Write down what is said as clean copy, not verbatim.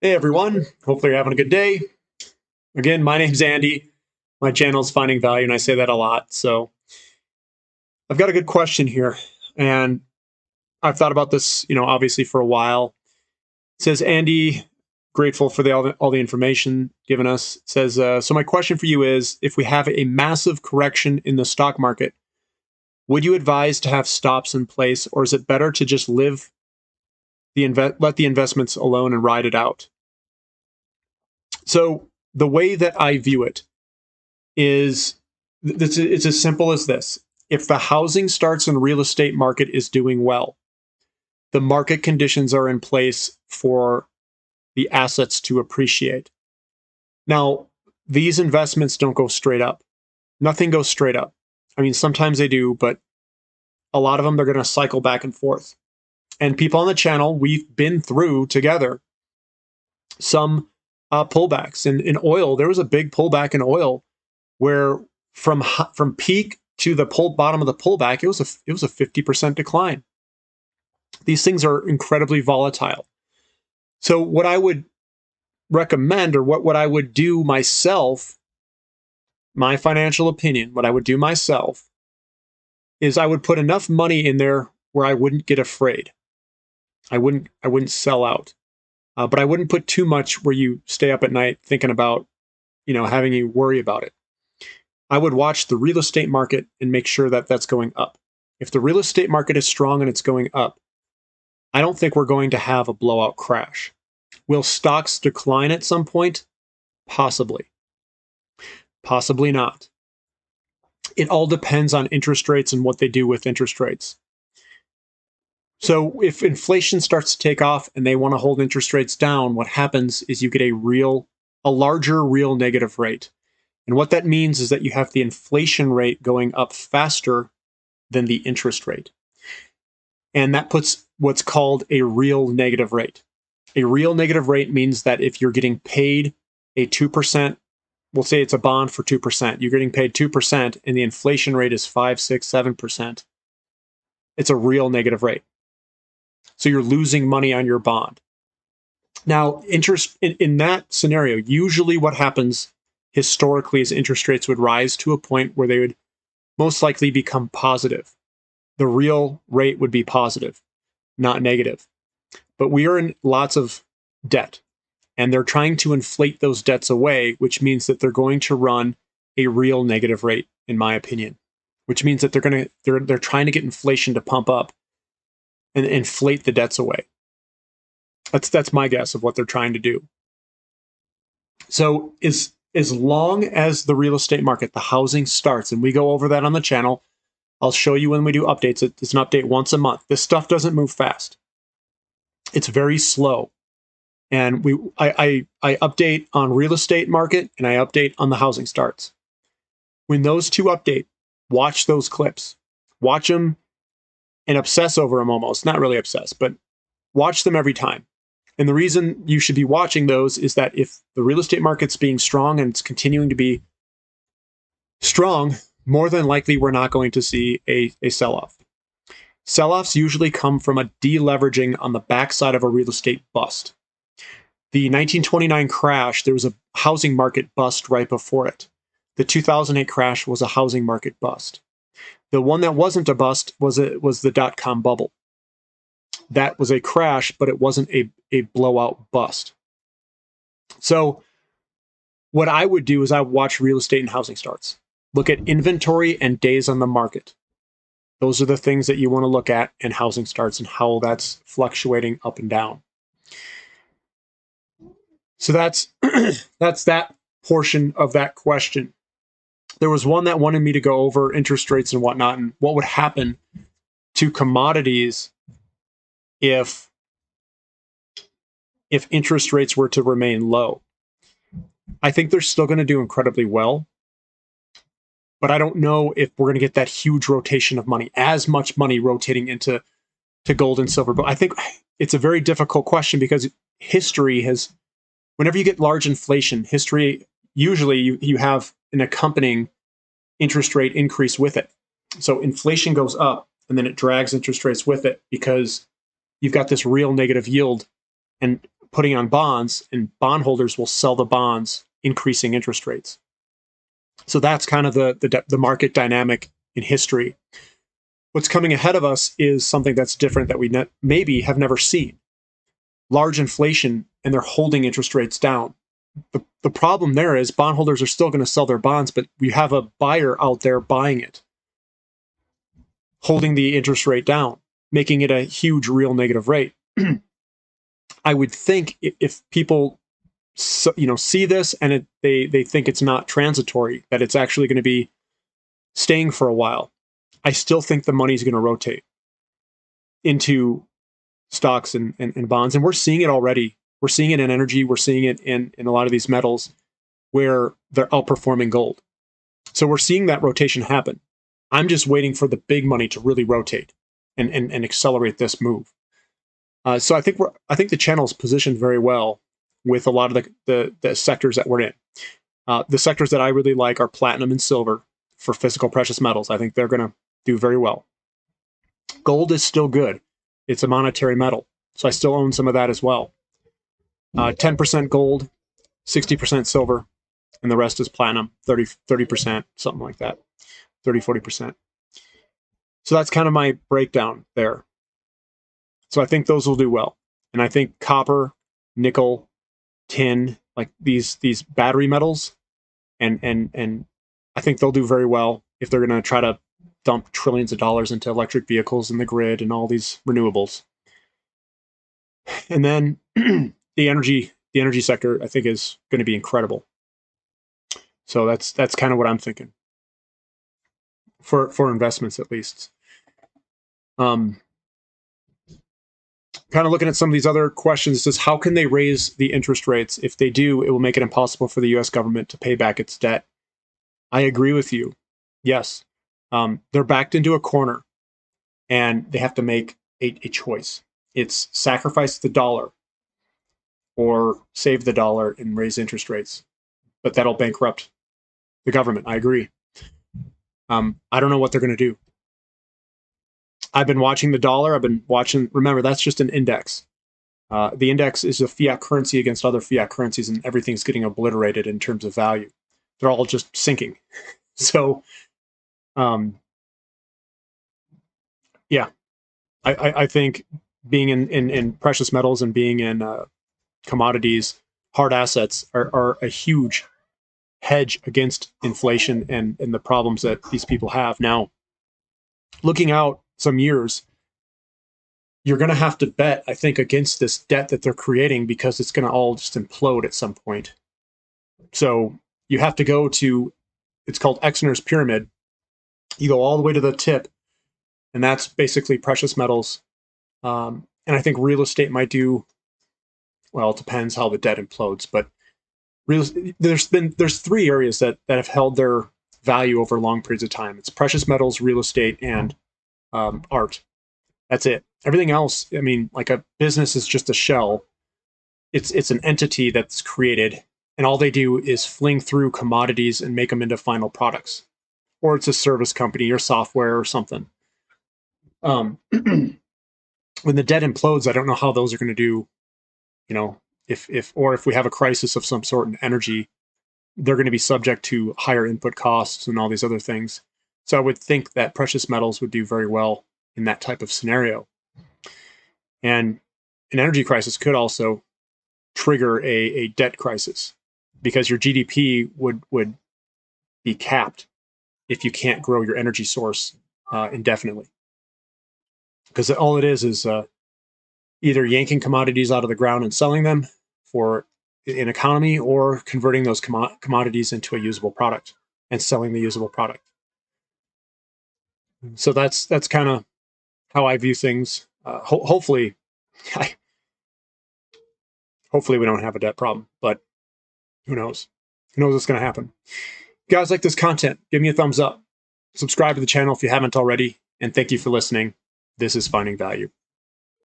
Hey everyone, hopefully you're having a good day. Again, my name's Andy. My channel is Finding Value, and I say that a lot. So I've got a good question here, and I've thought about this, obviously for a while. It says, Andy, grateful for all the information given us. It says, so my question for you is, if we have a massive correction in the stock market, would you advise to have stops in place, or is it better to just let the investments alone and ride it out? So the way that I view it is it's as simple as this. If the housing starts and real estate market is doing well, the market conditions are in place for the assets to appreciate. Now, these investments don't go straight up. Nothing goes straight up. I mean, sometimes they do, but a lot of them, they're going to cycle back and forth. And people on the channel, we've been through together some pullbacks. In oil, there was a big pullback in oil where from peak to the bottom of the pullback, it was a 50% decline. These things are incredibly volatile. So what I would recommend, or what I would do myself, my financial opinion, what I would do myself is I would put enough money in there where I wouldn't get afraid. I wouldn't sell out. But I wouldn't put too much where you stay up at night thinking about, having you worry about it. I would watch the real estate market and make sure that that's going up. If the real estate market is strong and it's going up, I don't think we're going to have a blowout crash. Will stocks decline at some point? Possibly. Possibly not. It all depends on interest rates and what they do with interest rates. So if inflation starts to take off and they want to hold interest rates down, what happens is you get a larger real negative rate. And what that means is that you have the inflation rate going up faster than the interest rate. And that puts what's called a real negative rate. A real negative rate means that if you're getting paid a 2%, we'll say it's a bond for 2%, you're getting paid 2% and the inflation rate is 5, 6, 7%. It's a real negative rate. So you're losing money on your bond. Now, interest in that scenario, usually what happens historically is interest rates would rise to a point where they would most likely become positive. The real rate would be positive, not negative. But we are in lots of debt, and they're trying to inflate those debts away, which means that they're going to run a real negative rate, in my opinion, which means that they're trying to get inflation to pump up and inflate the debts away. That's my guess of what they're trying to do. So as long as the real estate market, the housing starts, and we go over that on the channel, I'll show you when we do updates. It's an update once a month. This stuff doesn't move fast. It's very slow. And I update on real estate market and I update on the housing starts. When those two update, watch those clips. Watch them and obsess over them almost. Not really obsess, but watch them every time. And the reason you should be watching those is that if the real estate market's being strong and it's continuing to be strong, more than likely we're not going to see a sell-off. Sell-offs usually come from a deleveraging on the backside of a real estate bust. The 1929 crash, there was a housing market bust right before it. The 2008 crash was a housing market bust. The one that wasn't a bust was the dot-com bubble. That was a crash, but it wasn't a blowout bust. So what I would do is I would watch real estate and housing starts. Look at inventory and days on the market. Those are the things that you want to look at in housing starts and how that's fluctuating up and down. So that's that portion of that question. There was one that wanted me to go over interest rates and whatnot, and what would happen to commodities if interest rates were to remain low. I think they're still going to do incredibly well, but I don't know if we're going to get that huge rotation of money, as much money rotating into gold and silver. But I think it's a very difficult question because history has, whenever you get large inflation, history, usually you have an accompanying interest rate increase with it. So inflation goes up and then it drags interest rates with it because you've got this real negative yield. And putting on bonds, and bondholders will sell the bonds, increasing interest rates. So that's kind of the market dynamic in history. What's coming ahead of us is something that's different that we maybe have never seen. Large inflation, and they're holding interest rates down. The problem there is bondholders are still going to sell their bonds, but we have a buyer out there buying it, holding the interest rate down, making it a huge real negative rate. I would think if people see this and they think it's not transitory, that it's actually going to be staying for a while, I still think the money's going to rotate into stocks and bonds. And we're seeing it already. We're seeing it in energy. We're seeing it in a lot of these metals where they're outperforming gold. So we're seeing that rotation happen. I'm just waiting for the big money to really rotate and accelerate this move. So I think the channel is positioned very well with a lot of the sectors that we're in. The sectors that I really like are platinum and silver for physical precious metals. I think they're going to do very well. Gold is still good. It's a monetary metal, so I still own some of that as well. 10% gold, 60% silver, and the rest is platinum, 30%, something like that, 40%. So that's kind of my breakdown there. So I think those will do well. And I think copper, nickel, tin, like these battery metals, and I think they'll do very well if they're going to try to dump trillions of dollars into electric vehicles and the grid and all these renewables. And then the energy sector, I think, is going to be incredible. So that's kind of what I'm thinking for investments, at least. Kind of looking at some of these other questions, it says, how can they raise the interest rates? If they do, it will make it impossible for the U.S. government to pay back its debt. I agree with you. Yes. They're backed into a corner, and they have to make a choice. It's sacrifice the dollar or save the dollar and raise interest rates. But that'll bankrupt the government. I agree. I don't know what they're going to do. I've been watching the dollar. Remember, that's just an index. The index is a fiat currency against other fiat currencies, and everything's getting obliterated in terms of value. They're all just sinking. So, yeah, I think being in precious metals and being in commodities, hard assets are a huge hedge against inflation and the problems that these people have. Now, looking out some years, you're going to have to bet, I think, against this debt that they're creating, because it's going to all just implode at some point. So you have to go to, it's called Exner's pyramid. You go all the way to the tip, and that's basically precious metals. And I think real estate might do, well, it depends how the debt implodes, but there's three areas that have held their value over long periods of time. It's precious metals, real estate, and art. That's it. Everything else, I mean, like a business is just a shell. It's an entity that's created, and all they do is fling through commodities and make them into final products. Or it's a service company or software or something. When the debt implodes, I don't know how those are going to do. You know, if we have a crisis of some sort in energy, they're going to be subject to higher input costs and all these other things. So I would think that precious metals would do very well in that type of scenario. And an energy crisis could also trigger a debt crisis, because your GDP would be capped if you can't grow your energy source indefinitely. Because all it is either yanking commodities out of the ground and selling them for an economy, or converting those commodities into a usable product and selling the usable product. So that's kind of how I view things. Hopefully we don't have a debt problem, but who knows? Who knows what's going to happen? If you guys like this content, give me a thumbs up. Subscribe to the channel if you haven't already, and thank you for listening. This is Finding Value.